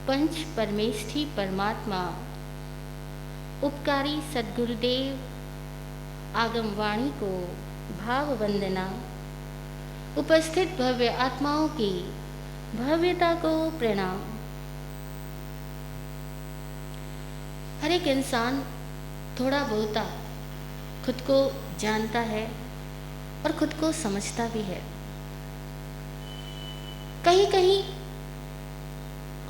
पंच परमेष्ठी परमात्मा उपकारी सद्गुरुदेव आगम वाणी को भाव वंदना। उपस्थित भव्य आत्माओं की भव्यता को प्रणाम। हर एक इंसान थोड़ा बहुता खुद को जानता है और खुद को समझता भी है। कहीं कहीं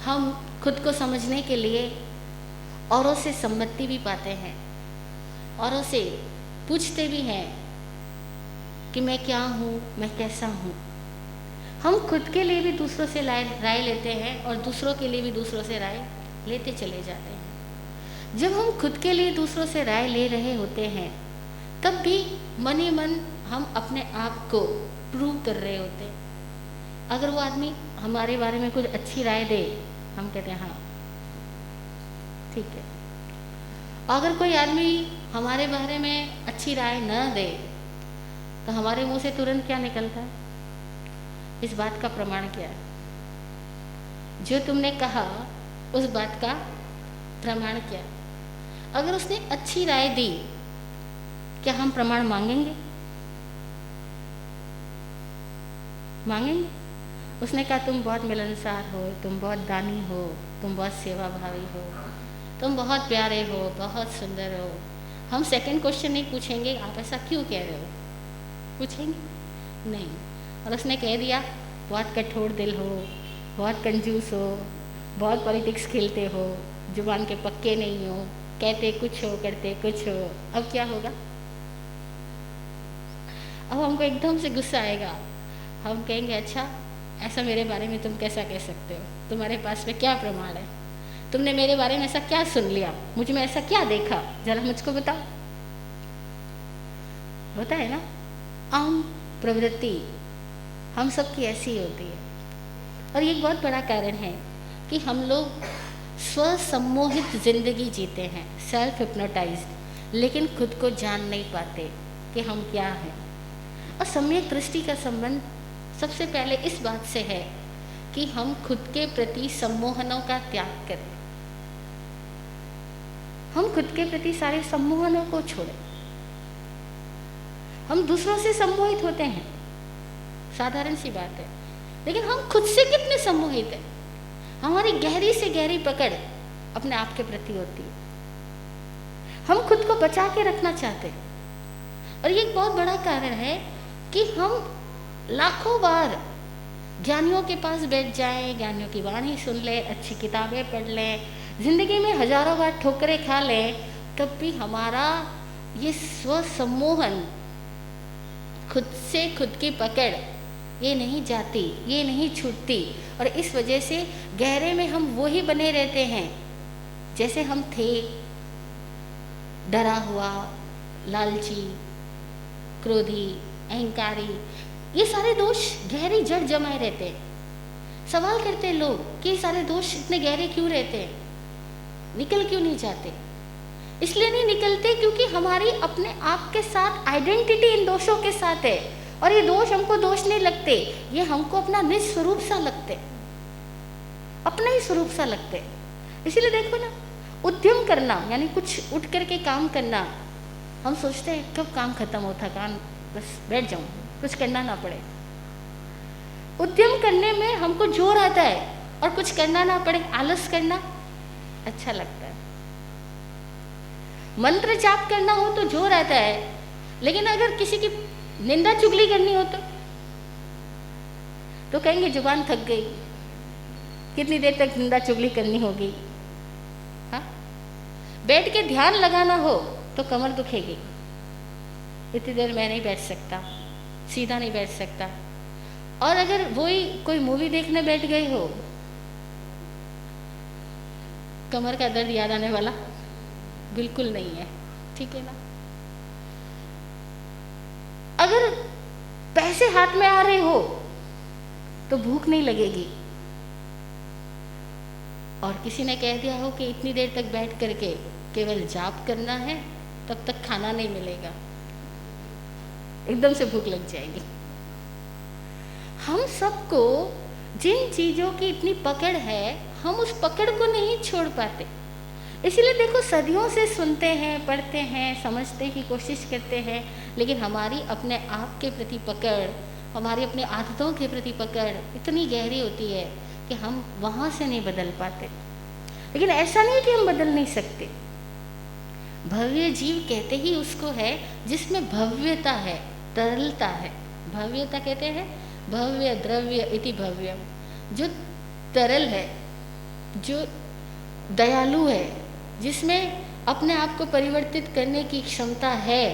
हम खुद को समझने के लिए औरों से सम्मति भी पाते हैं, औरों से पूछते भी हैं कि मैं क्या हूँ, मैं कैसा हूँ। हम खुद के लिए भी दूसरों से राय लेते हैं और दूसरों के लिए भी दूसरों से राय लेते चले जाते हैं। जब हम खुद के लिए दूसरों से राय ले रहे होते हैं तब भी मन ही मन हम अपने आप को प्रूव कर रहे होते हैं। अगर वो आदमी हमारे बारे में कुछ अच्छी राय दे, हम कहते हैं हाँ ठीक है। अगर कोई आदमी हमारे बारे में अच्छी राय न दे तो हमारे मुंह से तुरंत क्या निकलता है? इस बात का प्रमाण क्या है? जो तुमने कहा उस बात का प्रमाण क्या है? अगर उसने अच्छी राय दी, क्या हम प्रमाण मांगेंगे? मांगेंगे? उसने कहा तुम बहुत मिलनसार हो, तुम बहुत दानी हो, तुम बहुत सेवाभावी हो, तुम बहुत प्यारे हो, बहुत सुंदर हो। हम सेकंड क्वेश्चन नहीं पूछेंगे आप ऐसा क्यों कह रहे हो, पूछेंगे नहीं। और उसने कह दिया बहुत कठोर दिल हो, बहुत कंजूस हो, बहुत पॉलिटिक्स खेलते हो, जुबान के पक्के नहीं हो, कहते कुछ हो करते कुछ हो। अब क्या होगा? अब हमको एकदम से गुस्सा आएगा। हम कहेंगे अच्छा ऐसा मेरे बारे में तुम कैसा कह सकते हो? तुम्हारे पास में क्या प्रमाण है? तुमने मेरे बारे में ऐसा क्या सुन लिया? मुझ में ऐसा क्या देखा? जरा मुझको बताओ। होता है ना, आम प्रवृत्ति हम सब की ऐसी होती है। और ये बहुत बड़ा कारण है कि हम लोग स्वसम्मोहित जिंदगी जीते हैं, सेल्फ हिप्नोटाइज्ड, लेकिन खुद को जान नहीं पाते कि हम क्या हैं। और सम्यक दृष्टि का संबंध सबसे पहले इस बात से है कि हम खुद के प्रति सम्मोहनों का त्याग करें। हम खुद के प्रति सारे सम्मोहनों को छोड़ें। हम दूसरों से सम्मोहित होते हैं, साधारण सी बात है, लेकिन हम खुद से कितने सम्मोहित हैं? हमारी गहरी से गहरी पकड़ अपने आप के प्रति होती है। हम खुद को बचा के रखना चाहते हैं। और ये एक बहुत बड़ा कारण है कि हम लाखों बार ज्ञानियों के पास बैठ जाएं, ज्ञानियों की वाणी सुन लें, अच्छी किताबें पढ़ लें, जिंदगी में हजारों बार ठोकरें खा लें, तब भी हमारा ये स्वसम्मोहन, खुद से खुद की पकड़, ये नहीं जाती, ये नहीं छूटती। और इस वजह से गहरे में हम वो ही बने रहते हैं जैसे हम थे, डरा हुआ, लालची, क्रोधी, अहंकारी। ये सारे दोष गहरी जड़ जमाए रहते हैं। सवाल करते हैं लोग कि ये सारे दोष इतने गहरे क्यों रहते हैं, निकल क्यों नहीं जाते? इसलिए नहीं निकलते क्योंकि हमारी अपने आप के साथ आइडेंटिटी इन दोषों के साथ है। और ये दोष हमको दोष नहीं लगते, ये हमको अपना निज स्वरूप सा लगते, अपना ही स्वरूप सा लगते। इसीलिए देखो ना, उद्यम करना यानी कुछ उठ करके काम करना, हम सोचते हैं कब काम खत्म हो, थकान, बस बैठ जाऊं, कुछ करना ना पड़े। उद्यम करने में हमको जोर आता है और कुछ करना ना पड़े, आलस करना अच्छा लगता है। मंत्र जाप करना हो तो जोर आता है, लेकिन अगर किसी की निंदा चुगली करनी हो तो कहेंगे जुबान थक गई, कितनी देर तक निंदा चुगली करनी होगी। हाँ, बैठ के ध्यान लगाना हो तो कमर दुखेगी, इतनी देर मैं नहीं बैठ सकता, सीधा नहीं बैठ सकता। और अगर वही कोई मूवी देखने बैठ गए हो, कमर का दर्द याद आने वाला बिल्कुल नहीं है, ठीक है ना। अगर पैसे हाथ में आ रहे हो तो भूख नहीं लगेगी, और किसी ने कह दिया हो कि इतनी देर तक बैठ करके केवल जाप करना है, तब तक खाना नहीं मिलेगा, एकदम से भूख लग जाएगी। हम सबको जिन चीज़ों की इतनी पकड़ है, हम उस पकड़ को नहीं छोड़ पाते। इसलिए देखो, सदियों से सुनते हैं, पढ़ते हैं, समझने की कोशिश करते हैं, लेकिन हमारी अपने आप के प्रति पकड़, हमारी अपनी आदतों के प्रति पकड़ इतनी गहरी होती है कि हम वहाँ से नहीं बदल पाते। लेकिन ऐसा नहीं कि हम बदल नहीं सकते। भव्य जीव कहते ही उसको है जिसमें भव्यता है, तरलता है। भव्यता कहते हैं भव्य द्रव्य इति भव्यम, जो तरल है, जो दयालु है, जिसमें अपने आप को परिवर्तित करने की क्षमता है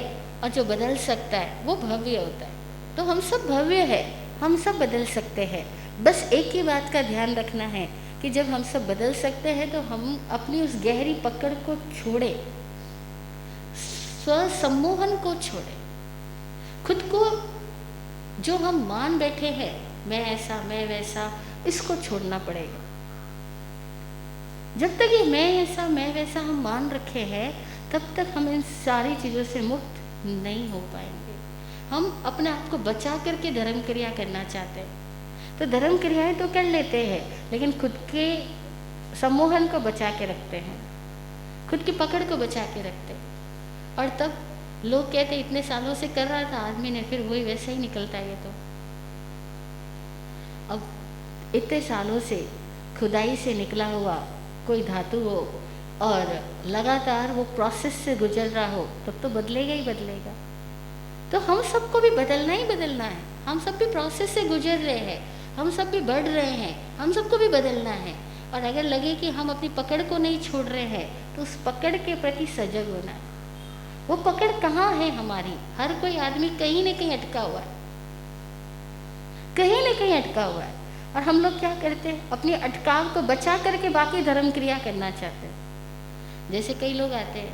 और जो बदल सकता है, वो भव्य होता है। तो हम सब भव्य है, हम सब बदल सकते हैं। बस एक ही बात का ध्यान रखना है कि जब हम सब बदल सकते हैं तो हम अपनी उस गहरी पकड़ को छोड़े, स्वसम्मोहन को छोड़े। खुद को जो हम मान बैठे हैं, मैं ऐसा, मैं वैसा, इसको छोड़ना पड़ेगा। जब तक ये मैं ऐसा, मैं वैसा हम मान रखे हैं, तब तक हम इन सारी चीज़ों से मुक्त नहीं हो पाएंगे। हम अपने आप को बचा करके धर्म क्रिया करना चाहते हैं, तो धर्म क्रियाएं तो कर लेते हैं, लेकिन खुद के सम्मोहन को बचा के रखते हैं, खुद की पकड़ को बचा के रखते हैं। और तब लोग कहते इतने सालों से कर रहा था आदमी ने, फिर वही वैसे ही निकलता है। ये तो अब इतने सालों से खुदाई से निकला हुआ कोई धातु हो और लगातार वो प्रोसेस से गुजर रहा हो, तब तो बदलेगा ही बदलेगा। तो हम सबको भी बदलना ही बदलना है। हम सब भी प्रोसेस से गुजर रहे हैं, हम सब भी बढ़ रहे हैं, हम सबको भी बदलना है। और अगर लगे कि हम अपनी पकड़ को नहीं छोड़ रहे हैं, तो उस पकड़ के प्रति सजग होना है। वो पकड़ कहाँ है हमारी? हर कोई आदमी कहीं न कहीं अटका हुआ है, कहीं न कहीं अटका हुआ है। और हम लोग क्या करते हैं? अपनी अटकाव को बचा करके बाकी धर्म क्रिया करना चाहते हैं। जैसे कई लोग आते हैं,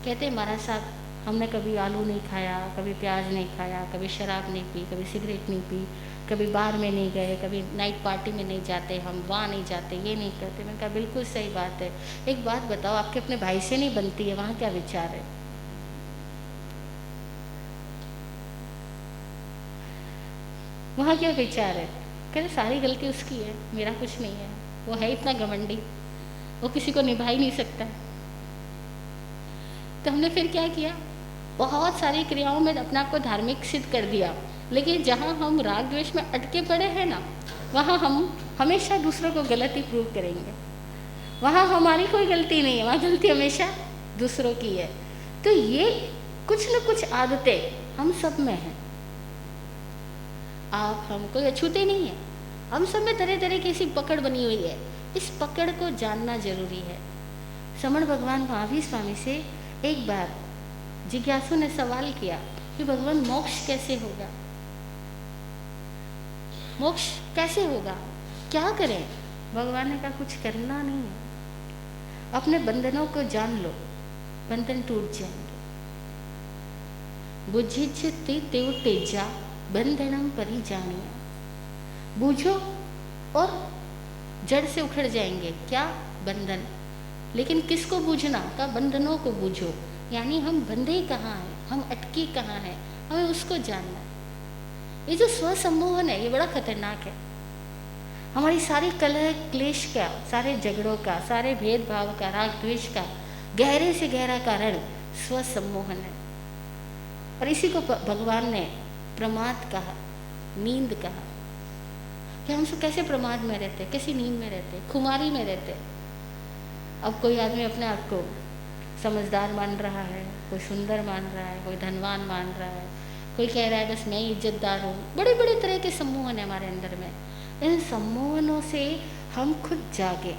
कहते हैं महाराज साहब, हमने कभी आलू नहीं खाया, कभी प्याज नहीं खाया, कभी शराब नहीं पी, कभी सिगरेट नहीं पी, कभी बार में नहीं गए, कभी नाइट पार्टी में नहीं जाते, हम वहाँ नहीं जाते, ये नहीं करते। मैंने कहा बिल्कुल सही बात है। एक बात बताओ, आपके अपने भाई से नहीं बनती है, वहाँ क्या विचार है? वहाँ क्या विचार है? कहते सारी गलती उसकी है, मेरा कुछ नहीं है। वो है इतना घमंडी, वो किसी को निभा ही नहीं सकता। तो हमने फिर क्या किया? बहुत सारी क्रियाओं में अपने आप को धार्मिक सिद्ध कर दिया, लेकिन जहाँ हम राग द्वेष में अटके पड़े हैं ना, वहाँ हम हमेशा दूसरों को गलत ही प्रूव करेंगे। वहाँ हमारी कोई गलती नहीं है, वहाँ गलती हमेशा दूसरों की है। तो ये कुछ न कुछ आदतें हम सब में हैं। आप हम कोई अछूते नहीं है, हम सब में तरह तरह की ऐसी पकड़ बनी हुई है। इस पकड़ को जानना जरूरी है। समण भगवान महावीर स्वामी से एक बार जिज्ञासु ने सवाल किया कि भगवान मोक्ष कैसे होगा, मोक्ष कैसे होगा, क्या करें? भगवान ने कहा कुछ करना नहीं है, अपने बंधनों को जान लो, बंधन टूट जाएंगे। बुझिच्छति तेव तेजा बंधनम परिजानिया। बूझो और जड़ से उखड़ जाएंगे, क्या? बंधन। लेकिन किसको बूझना? का बंधनों को बूझो, यानी हम बंधे कहाँ हैं, हम अटके कहाँ हैं, हमें उसको जानना है। ये जो स्वसम्मोहन है, ये बड़ा खतरनाक है। हमारी सारी कलह क्लेश का, सारे झगड़ों का, सारे भेदभाव का, राग द्वेष का गहरे से गहरा कारण स्वसम्मोहन है। और इसी को भगवान ने प्रमाद कहा, नींद कहा। कि हम सब कैसे प्रमाद में रहते, कैसी नींद में रहते, खुमारी में रहते। अब कोई आदमी अपने आप को समझदार मान रहा है, कोई सुंदर मान रहा है, कोई धनवान मान रहा है, कोई कह रहा है बस मैं ही इज्जतदार हूँ। बड़े बड़े तरह के सम्मोहन है हमारे अंदर में। इन सम्मोहनों से हम खुद जागे,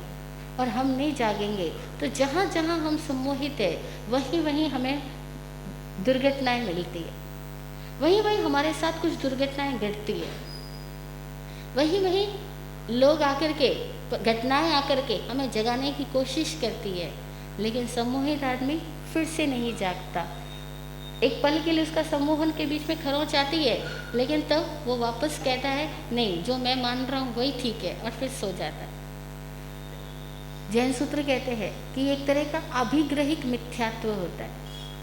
और हम नहीं जागेंगे तो जहाँ जहाँ हम सम्मोहित है, वहीं वहीं हमें दुर्घटनाएं मिलती है, वहीं वहीं हमारे साथ कुछ दुर्घटनाएं घटती है, वहीं वहीं लोग आकर के, घटनाएं आकर के हमें जगाने की कोशिश करती है। लेकिन सम्मोहित आदमी फिर से नहीं जागता। एक पल के लिए उसका सम्मोहन के बीच में खरोंच आती है, लेकिन तब वो वापस कहता है नहीं, जो मैं मान रहा हूँ वही ठीक है, और फिर सो जाता है। जैन सूत्र कहते हैं कि एक तरह का अभिग्रहिक मिथ्यात्व होता है,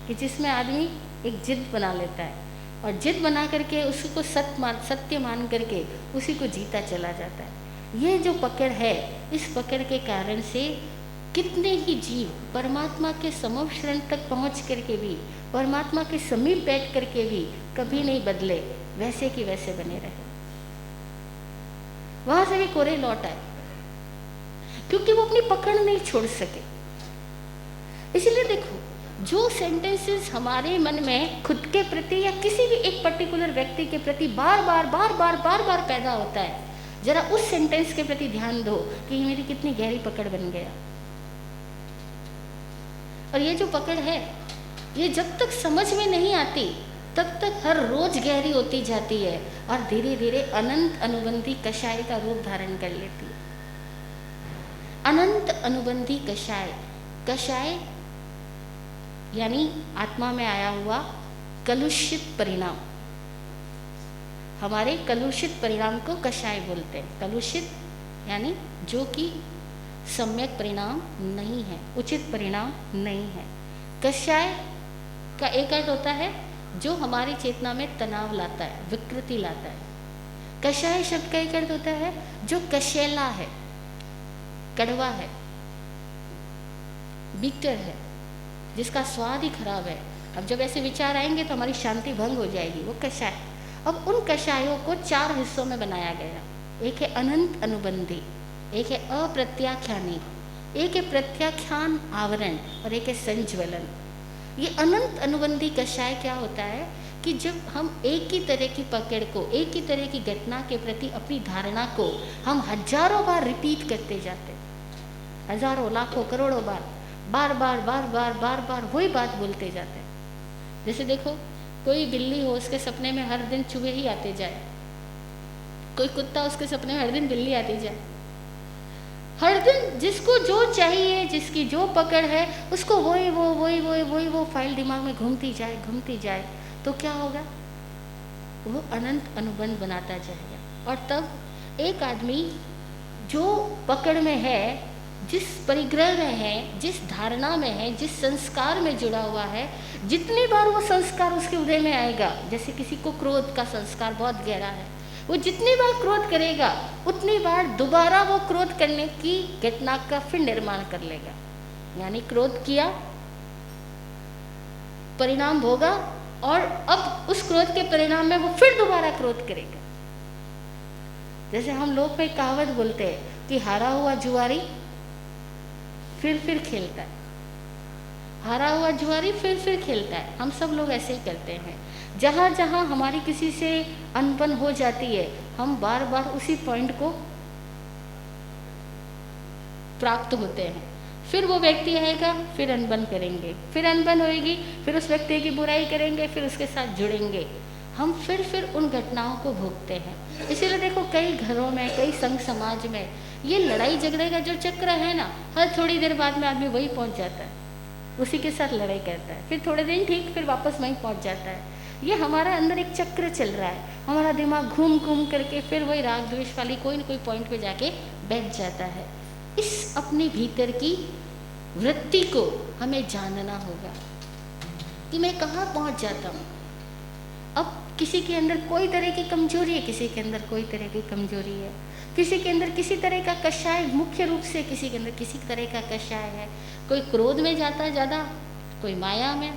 कि जिसमें आदमी एक जिद बना लेता है, और जिद बना करके उसको सत्य मान करके उसी को जीता चला जाता है। ये जो पकड़ है, इस पकड़ के कारण से कितने ही जीव परमात्मा के समोक्षरण तक पहुंच करके भी, परमात्मा के समीप बैठ करके भी कभी नहीं बदले, वैसे कि वैसे बने रहे, वहां से भी कोरे लौट आए, क्योंकि वो अपनी पकड़ नहीं छोड़ सके। इसलिए देखो, जो सेंटेंसेस हमारे मन में खुद के प्रति या किसी भी एक पर्टिकुलर व्यक्ति के प्रति बार बार पैदा होता है, जरा उस सेंटेंस के प्रति ध्यान दो कि ये मेरी कितनी गहरी पकड़ बन गया। और ये जो पकड़ है, ये जब तक समझ में नहीं आती तब तक हर रोज गहरी होती जाती है और धीरे धीरे अनंत अनुबंधी कषाय का रूप धारण कर लेती है। अनंत अनुबंधी कषाय, कषाय यानी आत्मा में आया हुआ कलुषित परिणाम। हमारे कलुषित परिणाम को कषाय बोलते हैं। कलुषित यानी जो कि सम्यक परिणाम नहीं है, उचित परिणाम नहीं है। कषाय का एक अर्थ होता है जो हमारी चेतना में तनाव लाता है, विकृति लाता है। कषाय शब्द का एक अर्थ होता है जो कशेला है, कड़वा है, बिटर है, जिसका स्वाद ही खराब है। अब जब ऐसे विचार आएंगे तो हमारी शांति भंग हो जाएगी, वो कषाय। अब उन कषायों को 4 हिस्सों में बनाया गया। एक है अनंत अनुबंधी, एक है अप्रत्याख्यानी, एक है प्रत्याख्यान आवरण और एक है संज्वलन। ये अनंत अनुबंधी कषाय क्या होता है कि जब हम एक ही तरह की पकड़ को, एक ही तरह की घटना के प्रति अपनी धारणा को हम हजारों बार रिपीट करते जाते, हजारों लाखों करोड़ों बार बार वही बात बोलते जाते हैं। जैसे देखो, कोई बिल्ली हो, उसके सपने में हर दिन चूहे ही आते जाए, कोई कुत्ता, उसके सपने में हर दिन बिल्ली आती जाए, हर दिन जिसको जो चाहिए, जिसकी जो पकड़ है, उसको वही फाइल दिमाग में घूमती जाए, तो क्या होगा? वो अनंत अनुबंध बनाता जाएगा। और तब एक आदमी जो पकड़ में है, जिस परिग्रह में है, जिस धारणा में है, जिस संस्कार में जुड़ा हुआ है, जितनी बार वो संस्कार उसके उदय में आएगा, जैसे किसी को क्रोध का संस्कार बहुत गहरा है, वो जितनी बार क्रोध करेगा उतनी बार दोबारा वो क्रोध करने की घटना का फिर निर्माण कर लेगा। यानी क्रोध किया, परिणाम भोगा, और अब उस क्रोध के परिणाम में वो फिर दोबारा क्रोध करेगा। जैसे हम लोग में कहावत बोलते हैं कि हारा हुआ जुआरी फिर खेलता है, हारा हुआ जुआरी फिर खेलता है। हम सब लोग ऐसे ही करते हैं। जहाँ जहाँ हमारी किसी से अनबन हो जाती है, हम बार बार उसी पॉइंट को प्राप्त होते हैं। फिर वो व्यक्ति आएगा, फिर अनबन करेंगे, फिर अनबन होएगी, फिर उस व्यक्ति की बुराई करेंगे, फिर उसके साथ जुड़ेंगे। हम फिर उन घटनाओं को भोगते हैं। इसीलिए देखो, कई घरों में, कई संघ समाज में ये लड़ाई झगड़े का जो चक्र है ना, हर थोड़ी देर बाद में आदमी वही पहुंच जाता है, उसी के साथ लड़ाई करता है, फिर थोड़े दिन ठीक, फिर वापस वहीं पहुंच जाता है। ये हमारा अंदर एक चक्र चल रहा है। हमारा दिमाग घूम करके फिर वही राग द्वेष वाली कोई न कोई पॉइंट पे जाके बैठ जाता है। इस अपने भीतर की वृत्ति को हमें जानना होगा कि मैं कहाँ पहुँच जाता हूँ। अब किसी के अंदर कोई तरह की कमजोरी है, किसी के अंदर कोई तरह की कमजोरी है, किसी के अंदर किसी तरह का कषाय, मुख्य रूप से किसी के अंदर किसी तरह का कषाय है। कोई क्रोध में जाता है ज़्यादा, कोई माया में,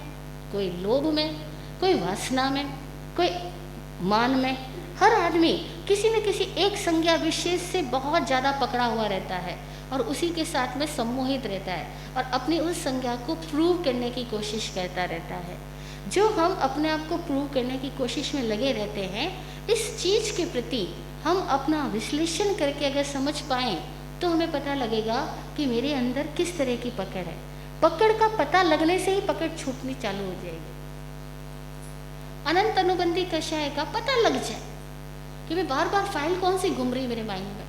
कोई लोभ में, कोई वासना में, कोई मान में। हर आदमी किसी न किसी एक संज्ञा विशेष से बहुत ज़्यादा पकड़ा हुआ रहता है और उसी के साथ में सम्मोहित रहता है और अपनी उस संज्ञा को प्रूव करने की कोशिश करता रहता है। जो हम अपने आप को प्रूव करने की कोशिश में लगे रहते हैं, इस चीज़ के प्रति हम अपना विश्लेषण करके अगर समझ पाएँ तो हमें पता लगेगा कि मेरे अंदर किस तरह की पकड़ है। पकड़ का पता लगने से ही पकड़ छूटनी चालू हो जाएगी। अनंत अनुबंधी कषाय का पता लग जाए कि मैं बार बार फाइल कौन सी घूम रही मेरे माइंड में,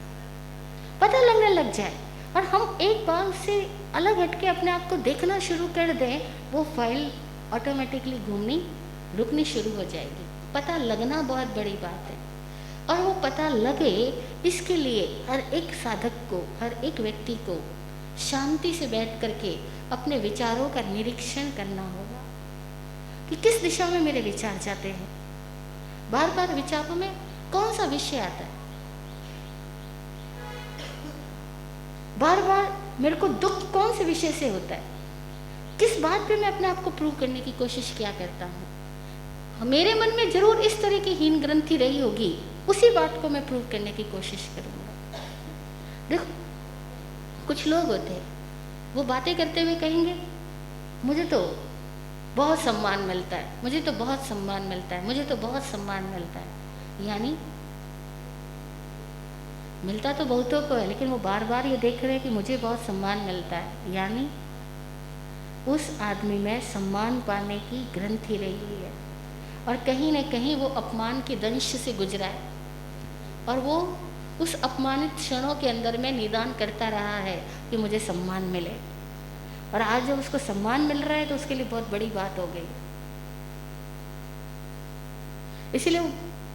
पता लगने लग जाए और हम एक बार उससे अलग हटके अपने आप को देखना शुरू कर दें, वो फाइल ऑटोमेटिकली घूमनी रुकनी शुरू हो जाएगी। पता लगना बहुत बड़ी बात है और वो पता लगे, इसके लिए हर एक साधक को, हर एक व्यक्ति को शांति से बैठ करके अपने विचारों का निरीक्षण करना होगा कि किस दिशा में मेरे विचार जाते हैं। बार बार विचारों में कौन सा विषय आता है, बार बार मेरे को दुख कौन से विषय से होता है, किस बात पे मैं अपने आप को प्रूव करने की कोशिश क्या करता हूँ। मेरे मन में जरूर इस तरह की हीन ग्रंथि रही होगी, उसी बात को मैं प्रूव करने की कोशिश करूँगा। देखो कुछ लोग होते हैं, वो बातें करते हुए कहेंगे मुझे तो बहुत सम्मान मिलता है, मुझे तो बहुत सम्मान मिलता है, मुझे तो बहुत सम्मान मिलता है। यानी मिलता तो बहुतों को है, लेकिन वो बार बार ये देख रहे हैं कि मुझे बहुत सम्मान मिलता है, यानी उस आदमी में सम्मान पाने की ग्रंथि रही है और कहीं न कहीं वो अपमान के दंश से गुजरा है और वो उस अपमानित क्षणों के अंदर में निदान करता रहा है कि मुझे सम्मान मिले, और आज जब उसको सम्मान मिल रहा है तो उसके लिए बहुत बड़ी बात हो गई। इसीलिए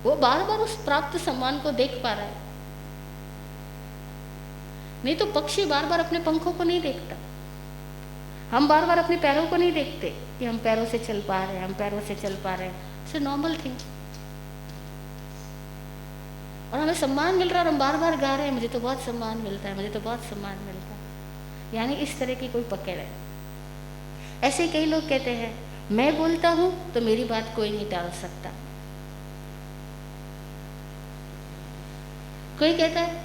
वो बार बार उस प्राप्त सम्मान को देख पा रहा है। नहीं तो पक्षी बार बार अपने पंखों को नहीं देखता, हम बार बार अपने पैरों को नहीं देखते कि हम पैरों से चल पा रहे हैं, हम पैरों से चल पा रहे हैं, इट्स नॉर्मल थिंग। और हमें सम्मान मिल रहा है और हम बार बार गा रहे हैं मुझे तो बहुत सम्मान मिलता है, मुझे तो बहुत सम्मान मिलता है, यानी इस तरह की कोई पकड़ है। ऐसे कई लोग कहते हैं मैं बोलता हूं तो मेरी बात कोई नहीं टाल सकता। कोई कहता है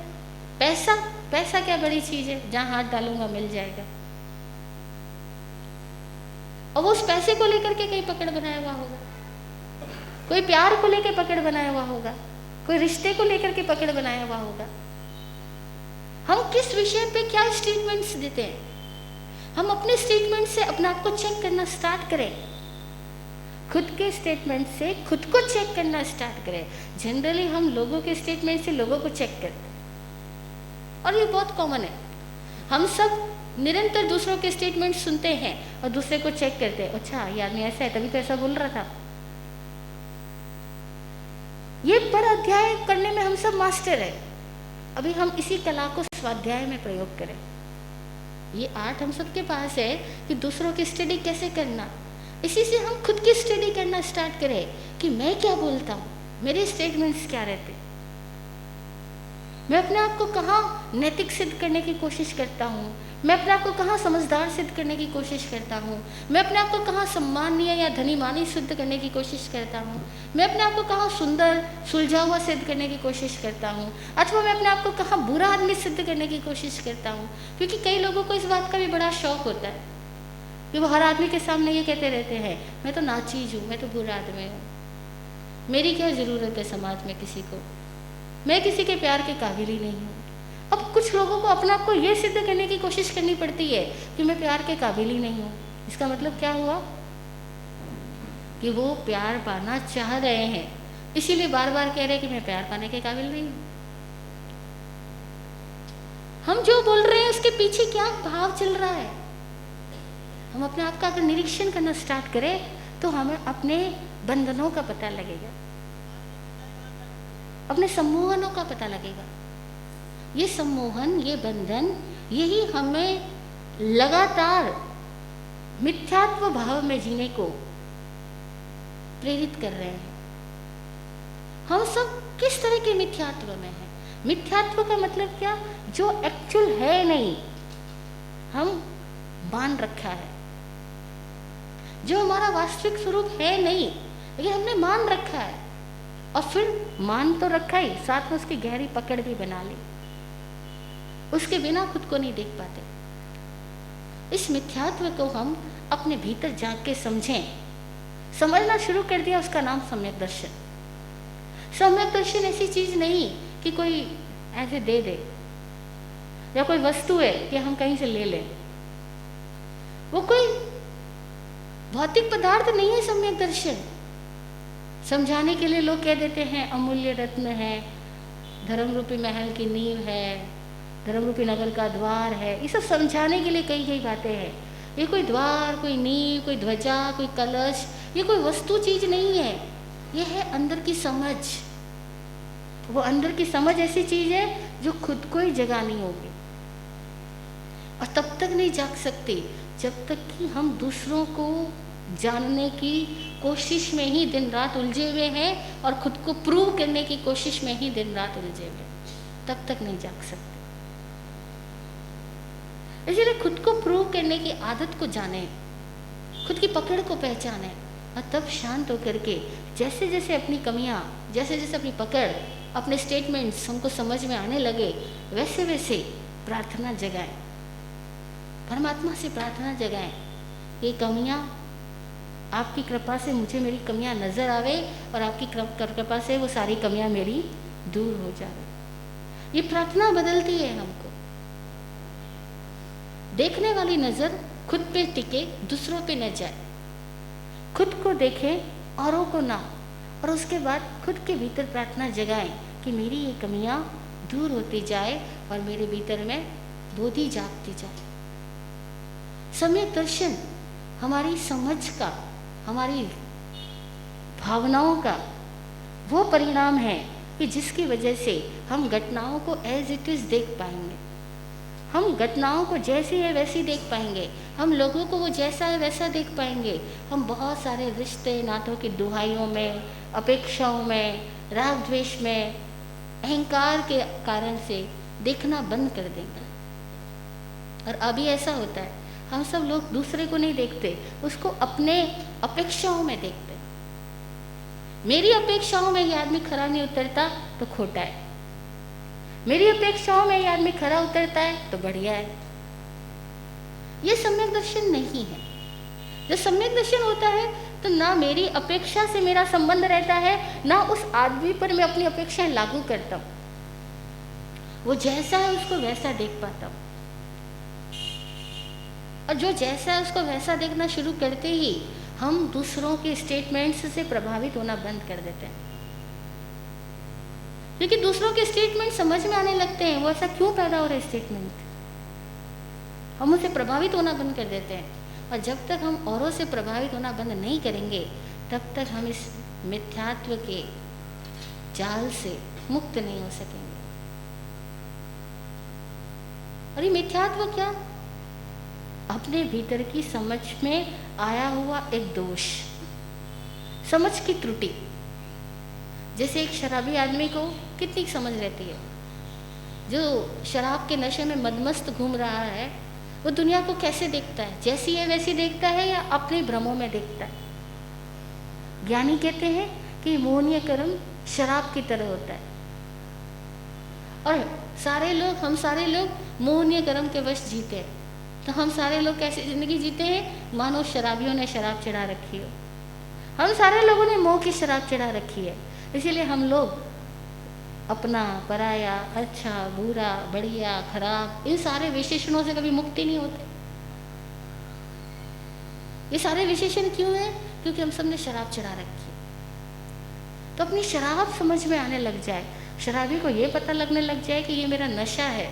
पैसा, पैसा क्या बड़ी चीज है, जहां हाथ डालूंगा मिल जाएगा। और वो उस पैसे को लेकर के कहीं पकड़ बनाया हुआ होगा, कोई प्यार को लेकर पकड़ बनाया हुआ होगा, कोई रिश्ते को लेकर के पकड़ बनाया हुआ होगा। हम किस विषय पे क्या स्टेटमेंट्स देते हैं, हम अपने स्टेटमेंट से अपने आप को चेक करना स्टार्ट करें, खुद के स्टेटमेंट से खुद को चेक करना स्टार्ट करें। जनरली हम लोगों के स्टेटमेंट से लोगों को चेक करते हैं और ये बहुत कॉमन है। हम सब निरंतर दूसरों के स्टेटमेंट सुनते हैं और दूसरे को चेक करते हैं, अच्छा ये आदमी ऐसा है तभी तो ऐसा बोल रहा था। ये पर अध्याय करने में हम सब मास्टर है। अभी हम इसी कला को स्वाध्याय में प्रयोग करें। ये आर्ट हम सबके पास है कि दूसरों की स्टडी कैसे करना, इसी से हम खुद की स्टडी करना स्टार्ट करें कि मैं क्या बोलता हूँ, मेरे स्टेटमेंट्स क्या रहते, मैं अपने आप को कहाँ नैतिक सिद्ध करने की कोशिश करता हूँ, मैं अपने आप को कहाँ समझदार सिद्ध करने की कोशिश करता हूँ, मैं अपने आप को कहाँ सम्माननीय या धनीमानी सिद्ध करने की कोशिश करता हूँ, मैं अपने आप को कहाँ सुंदर सुलझा हुआ सिद्ध करने की कोशिश करता हूँ, अथवा मैं अपने आप को कहाँ बुरा आदमी सिद्ध करने की कोशिश करता हूँ। क्योंकि कई लोगों को इस बात का भी बड़ा शौक होता है कि वो हर आदमी के सामने ये कहते रहते हैं मैं तो नाचीज हूँ, मैं तो बुरा आदमी हूँ, मेरी क्या ज़रूरत है समाज में किसी को, मैं किसी के प्यार के काबिल ही नहीं हूँ। अब कुछ लोगों को अपने आप को ये सिद्ध करने की कोशिश करनी पड़ती है कि मैं प्यार के काबिल ही नहीं हूँ। इसका मतलब क्या हुआ कि वो प्यार पाना चाह रहे हैं, इसीलिए बार बार कह रहे हैं कि मैं प्यार पाने के काबिल नहीं हूँ। हम जो बोल रहे हैं उसके पीछे क्या भाव चल रहा है, हम अपने आप का अगर निरीक्षण करना स्टार्ट करें तो हमें अपने बंधनों का पता लगेगा, अपने सम्मोहनों का पता लगेगा। ये सम्मोहन, ये बंधन, यही हमें लगातार मिथ्यात्व भाव में जीने को प्रेरित कर रहे हैं। हम सब किस तरह के मिथ्यात्व में हैं? मिथ्यात्व का मतलब क्या? जो एक्चुअल है नहीं, हम मान रखा है। जो हमारा वास्तविक स्वरूप है नहीं, लेकिन हमने मान रखा है, और फिर मान तो रखा ही, साथ में उसकी गहरी पकड़ भी बना ली। उसके बिना खुद को नहीं देख पाते। इस मिथ्यात्व को हम अपने भीतर झांक के समझें, समझना शुरू कर दिया, उसका नाम सम्यक दर्शन। सम्यक दर्शन ऐसी चीज नहीं कि कोई ऐसे दे दे, या कोई वस्तु है कि हम कहीं से ले लें, वो कोई भौतिक पदार्थ नहीं है। सम्यक दर्शन समझाने के लिए लोग कह देते हैं अमूल्य रत्न है, धर्म रूपी महल की नींव है, धर्म रूपी नगर का द्वार है। ये सब समझाने के लिए कई कई बातें हैं। ये कोई द्वार, कोई नींव, कोई ध्वजा, कोई कलश, ये कोई वस्तु चीज नहीं है, ये है अंदर की समझ। वो अंदर की समझ ऐसी चीज है जो खुद को ही जगानी होगी, और तब तक नहीं जाग सकती जब तक कि हम दूसरों को जानने की कोशिश में ही दिन रात उलझे हुए हैं, और खुद को प्रूव करने की कोशिश में ही दिन रात उलझे हुए हैं, तब तक नहीं जाग सकते। इसीलिए खुद को प्रूव करने की आदत को जाने, खुद की पकड़ को पहचाने और तब शांत होकर के जैसे जैसे अपनी कमियां, जैसे जैसे अपनी पकड़, अपने स्टेटमेंट्स हमको समझ में आने लगे, वैसे वैसे प्रार्थना जगाएं, परमात्मा से प्रार्थना जगाएं। ये कमियां आपकी कृपा से मुझे मेरी कमियां नज़र आवे और आपकी कृपा से वो सारी कमियां मेरी दूर हो जाए। ये प्रार्थना बदलती है हमको। देखने वाली नज़र खुद पे टिके, दूसरों पे न जाए। खुद को देखें, औरों को ना, और उसके बाद खुद के भीतर प्रार्थना जगाएं कि मेरी ये कमियां दूर होती जाए और मेरे भीतर में बोधि जागती जाए। सम्यक दर्शन हमारी समझ का, हमारी भावनाओं का वो परिणाम है कि जिसकी वजह से हम घटनाओं को एज इट इज़ देख पाएंगे। हम घटनाओं को जैसी है वैसी देख पाएंगे, हम लोगों को वो जैसा है वैसा देख पाएंगे। हम बहुत सारे रिश्ते नातों की दुहाइयों में, अपेक्षाओं में, राग द्वेष में, अहंकार के कारण से देखना बंद कर देंगे। और अभी ऐसा होता है, हम सब लोग दूसरे को नहीं देखते, उसको अपने अपेक्षाओं में देखते हैं। मेरी अपेक्षाओं में ये आदमी खरा नहीं उतरता तो खोटा है, मेरी अपेक्षाओं में ये आदमी खरा उतरता है तो बढ़िया है। ये सम्यक दर्शन नहीं है। जब सम्यक दर्शन होता है तो ना मेरी अपेक्षा से मेरा संबंध रहता है, ना उस आदमी पर मैं अपनी अपेक्षाएं लागू करता हूँ। वो जैसा है उसको वैसा देख पाता हूँ, और जो जैसा है उसको वैसा देखना शुरू करते ही हम दूसरों के स्टेटमेंट्स से प्रभावित होना बंद कर देते हैं। क्योंकि दूसरों के स्टेटमेंट समझ में आने लगते हैं, वो ऐसा क्यों पैदा हो रहा है स्टेटमेंट, हम उनसे प्रभावित होना बंद कर देते हैं। और जब तक हम औरों से प्रभावित होना बंद नहीं करेंगे तब तक हम इस मिथ्यात्व के जाल से मुक्त नहीं हो सकेंगे। और ये मिथ्यात्व क्या? अपने भीतर की समझ में आया हुआ एक दोष, समझ की त्रुटि। जैसे एक शराबी आदमी को कितनी समझ रहती है, जो शराब के नशे में मदमस्त घूम रहा है, वो दुनिया को कैसे देखता है, जैसी है वैसी देखता है या अपने भ्रमों में देखता है। ज्ञानी कहते हैं कि मोहनीय कर्म शराब की तरह होता है, और हम सारे लोग मोहनीय कर्म के वश जीते हैं। तो हम सारे लोग कैसे जिंदगी जीते हैं? मानो शराबियों ने शराब चढ़ा रखी हो। हम सारे लोगों ने मोह की शराब चढ़ा रखी है। इसीलिए हम लोग अपना, पराया, अच्छा, बुरा, बढ़िया, खराब, इन सारे विशेषणों से कभी मुक्ति नहीं होते। ये सारे विशेषण क्यों हैं? क्योंकि हम सब ने शराब चढ़ा रखी है। तो अपनी शराब समझ में आने लग जाए, शराबी को ये पता लगने लग जाए कि ये मेरा नशा है,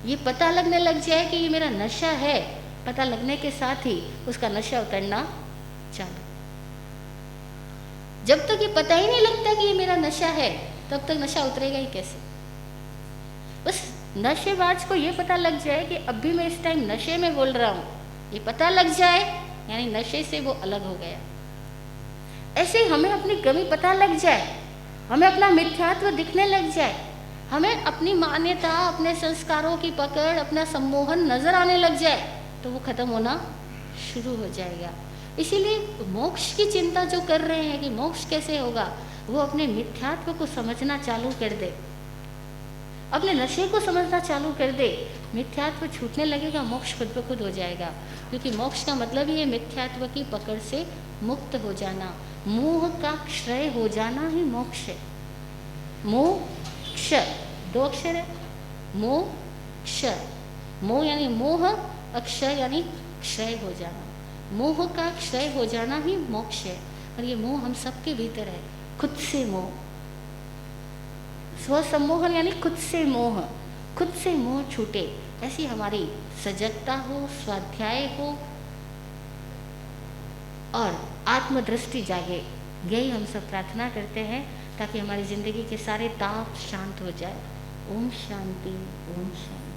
ये पता लगने लग जाए कि ये मेरा नशा है। पता लगने के साथ ही उसका नशा उतरना चालू। जब तक ये पता ही नहीं लगता कि ये मेरा नशा है, तब तक नशा उतरेगा ही कैसे? बस नशेबाज को ये पता लग जाए कि अभी मैं इस टाइम नशे में बोल रहा हूँ, ये पता लग जाए यानी नशे से वो अलग हो गया। ऐसे हमें अपनी कमी पता लग जाए, हमें अपना मिथ्यात्व दिखने लग जाए, हमें अपनी मान्यता, अपने संस्कारों की पकड़, अपना सम्मोहन नजर आने लग जाए, तो वो खत्म होना शुरू हो जाएगा। इसीलिए मोक्ष की चिंता जो कर रहे हैं कि मोक्ष कैसे होगा, वो अपने मिथ्यात्व को समझना चालू कर दे, अपने नशे को समझना चालू कर दे। मिथ्यात्व छूटने लगेगा, मोक्ष खुद ब खुद हो जाएगा। क्योंकि मोक्ष का मतलब ही है मिथ्यात्व की पकड़ से मुक्त हो जाना, मोह का क्षय हो जाना ही मोक्ष है। मोह क्ष, दो अक्षर है, मोह क्ष। मोह यानी मोह, अक्षय यानी क्षय हो जाना। मोह का क्षय हो जाना ही मोक्ष है। और ये मोह हम सबके भीतर है, खुद से मोह, स्व सम्मोहन यानी खुद से मोह, खुद से मोह छूटे, ऐसी हमारी सजगता हो, स्वाध्याय हो और आत्मदृष्टि जागे। यही हम सब प्रार्थना करते हैं ताकि हमारी जिंदगी के सारे ताप शांत हो जाए। ओम शांति, ओम शांति।